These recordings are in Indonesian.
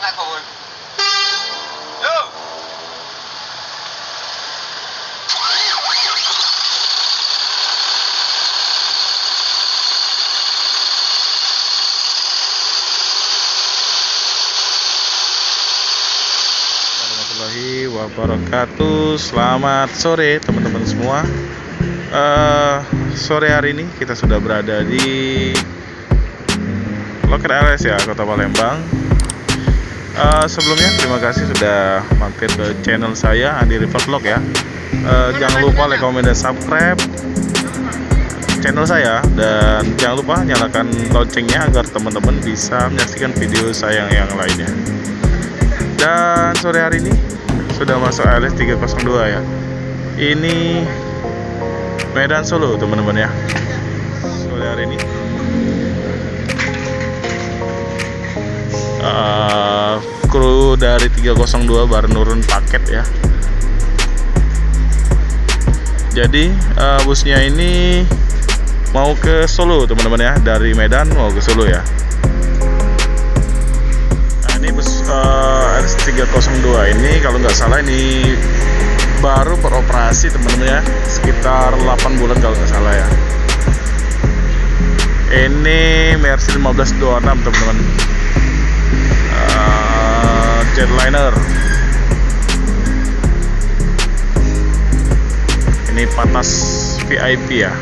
lại khẩu rồi. Yo. Warahmatullahi wabarakatuh. Selamat sore teman-teman semua. Sore hari ini kita sudah berada di Loket LS ya, Kota Palembang. Sebelumnya terima kasih sudah mampir ke channel saya, Andi River Vlog ya. Jangan lupa like, comment, dan subscribe channel saya, dan jangan lupa nyalakan loncengnya agar teman-teman bisa menyaksikan video saya yang lainnya. Dan sore hari ini sudah masuk LS 302 ya. Ini Medan Solo teman-teman ya. Sore hari ini kru dari 302 baru nurun paket ya. Jadi busnya ini mau ke Solo teman-teman ya, dari Medan mau ke Solo ya. Nah ini bus LS 302 ini kalau nggak salah ini baru beroperasi teman-teman ya, sekitar 8 bulan kalau nggak salah ya. Ini Mercy 1526 teman-teman, Jetliner. Ini patas VIP ya.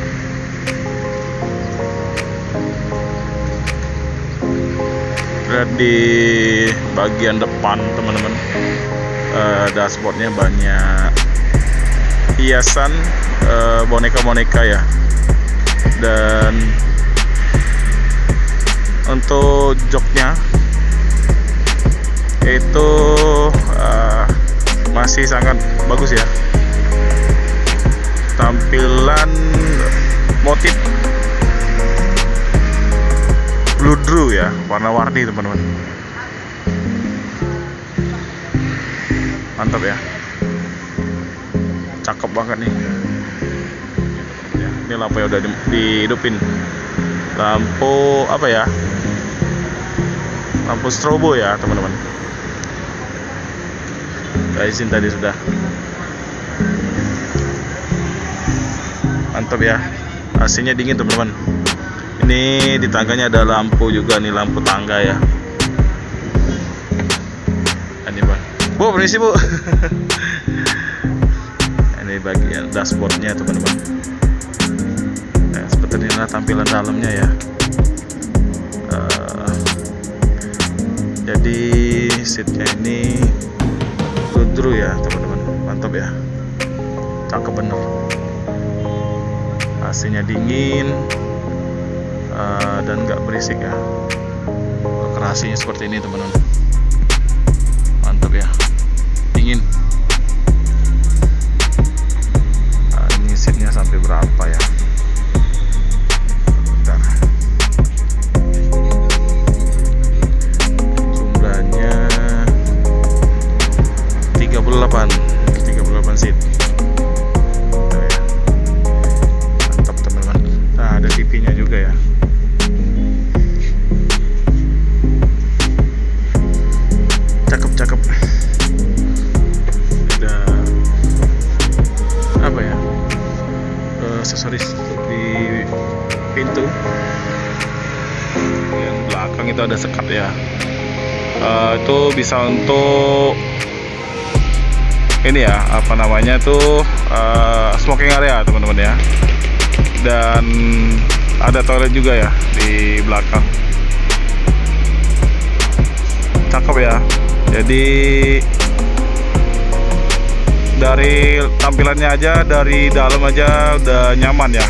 Lihat di bagian depan teman-teman, dashboardnya banyak hiasan boneka-boneka ya. Dan untuk joknya itu masih sangat bagus ya. Tampilan motif bludru ya, warna-warni teman-teman. Mantap ya, cakep banget nih ya. Ini lampu yang udah dihidupin, lampu apa ya, lampu strobo ya teman-teman. Izin tadi sudah. Mantap ya, AC-nya dingin teman-teman. Ini di tangganya ada lampu juga nih, lampu tangga ya. Ini bang, Bu, permisi Bu. Ini bagian dashboardnya teman-teman. Nah, seperti inilah tampilan dalamnya ya. Jadi seatnya ini bludru ya teman-teman, mantap ya, cakep bener. AC-nya dingin dan nggak berisik ya. Kerasinya seperti ini teman-teman, mantap ya, dingin. Nah, ini seatnya sampai berapa ya? Bentar. Jumlahnya 38 seat. Mantap teman-teman. Nah, ada TV-nya juga ya. Cakep. Ada apa ya, aksesoris di pintu yang belakang itu ada sekat ya. Itu bisa untuk ini ya, apa namanya tuh, smoking area teman-teman ya. Dan ada toilet juga ya di belakang. Cakep ya. Jadi dari tampilannya aja, dari dalam aja udah nyaman ya.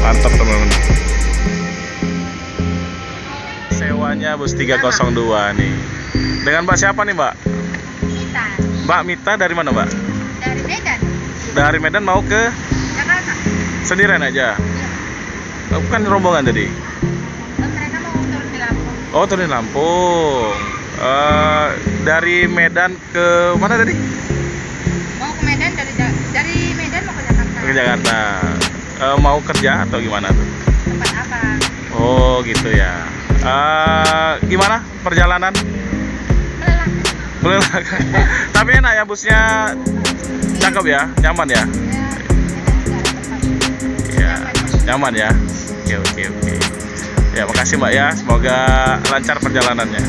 Mantap teman-teman. Sewanya bus 302 nih. Dengan Mbak siapa nih Mbak? Mita. Mbak Mita dari mana Mbak? Dari Medan. Dari Medan mau ke Jakarta. sendirian aja? Bukan rombongan tadi? Mereka mau turun di Lampung. Oh, turun di Lampung. Dari Medan ke mana tadi? Mau ke Medan, dari Medan mau ke Jakarta. Ke Jakarta. Mau kerja atau gimana tuh? Tempat apa? Oh gitu ya. Gimana perjalanan? Melelahkan. Tapi enak ya, busnya cakep ya, nyaman ya. Ya, nyaman ya. Oke. Ya, makasih Mbak ya. Semoga lancar perjalanannya.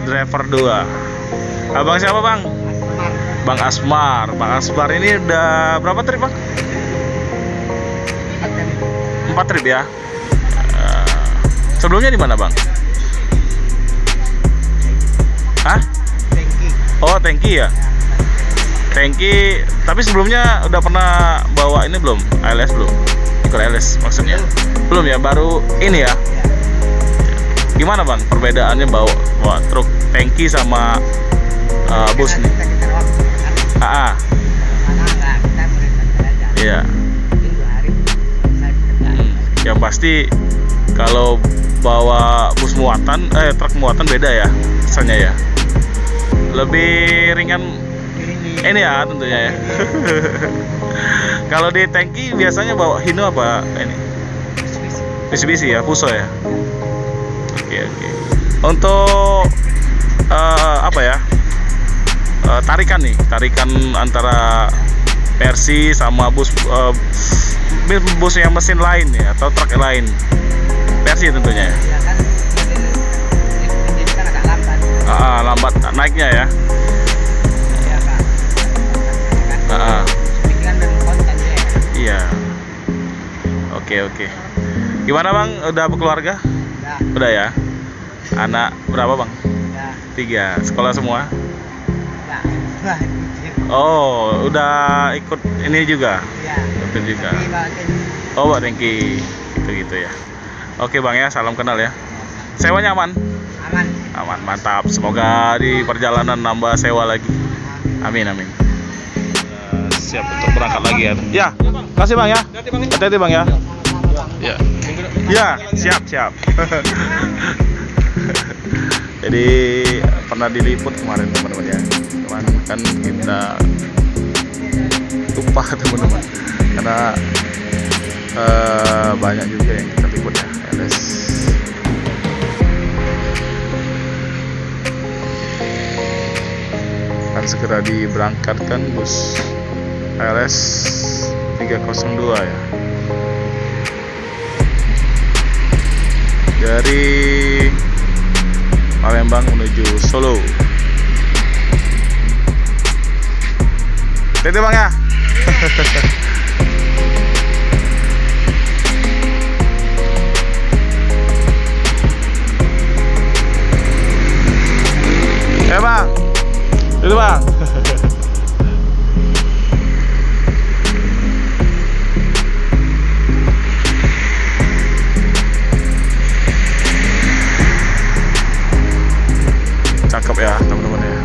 Driver 2. Abang siapa Bang? Bang Asmar. Bang Asmar ini udah berapa trip Bang? 4 trip ya. Sebelumnya di mana Bang? Hah? Oh, Tangki ya. Tangki. Tapi sebelumnya udah pernah bawa ini belum? ALS belum? Ikut ALS maksudnya? Belum ya, baru ini ya. Gimana Bang perbedaannya bawa truk tangki sama bus nih? Iya. Yang pasti kalau bawa bus muatan, truk muatan beda ya rasanya ya. Lebih ringan ini ya tentunya ya. Kalau di tangki biasanya bawa Hino apa ini? Mitsubishi ya, Fuso ya. Oke. Untuk apa ya? Tarikan antara Persi sama bus yang mesin lain ya, atau truk lain. Persi tentunya ya. Lambat naiknya ya. Iya. Oke. Gimana Bang? Udah berkeluarga? Udah ya. Anak berapa Bang? 3. Sekolah semua? Oh, udah ikut ini juga? Ikut juga. Oh, Pak Tangki. Gitu ya. Oke Bang ya, salam kenal ya. Sewanya aman? Aman, mantap. Semoga di perjalanan nambah sewa lagi. Amin. Siap untuk berangkat lagi ya. Ya, kasih Bang ya. Hati-hati Bang ya. Ya, siap. Jadi pernah diliput kemarin teman-teman ya. Cuman kan kita lupa teman-teman. Karena banyak juga yang kita liput ya. ALS. Akan segera diberangkatkan bus ALS 302 ya. Dari Palembang menuju Solo. Itu Bang ya. Ya Bang. Itu Bang. Cakep ya teman-teman ya.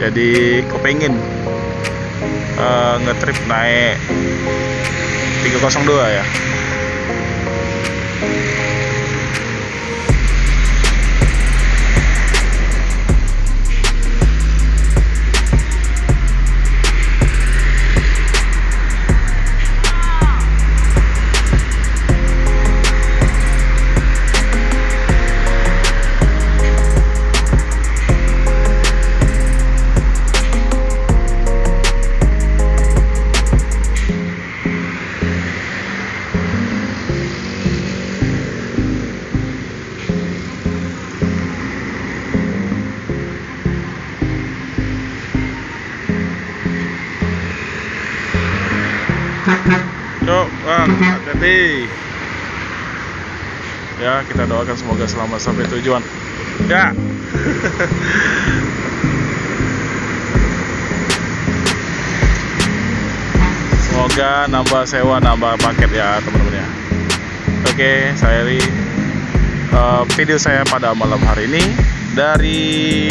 Jadi kepengen ngetrip naik 302 ya. Yuk Bang, hati-hati. Ya, kita doakan semoga selamat sampai tujuan. Ya. Semoga nambah sewa, nambah paket ya teman-teman ya. Oke, saya Eri. Video saya pada malam hari ini dari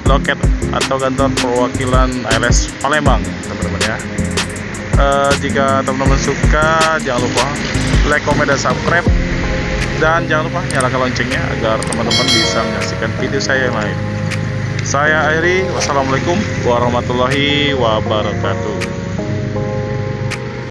loket atau kantor perwakilan ALS Palembang teman-teman ya. Jika teman-teman suka, jangan lupa like, comment, dan subscribe, dan jangan lupa nyalakan loncengnya agar teman-teman bisa menyaksikan video saya yang lain. Saya Airi, wassalamualaikum warahmatullahi wabarakatuh.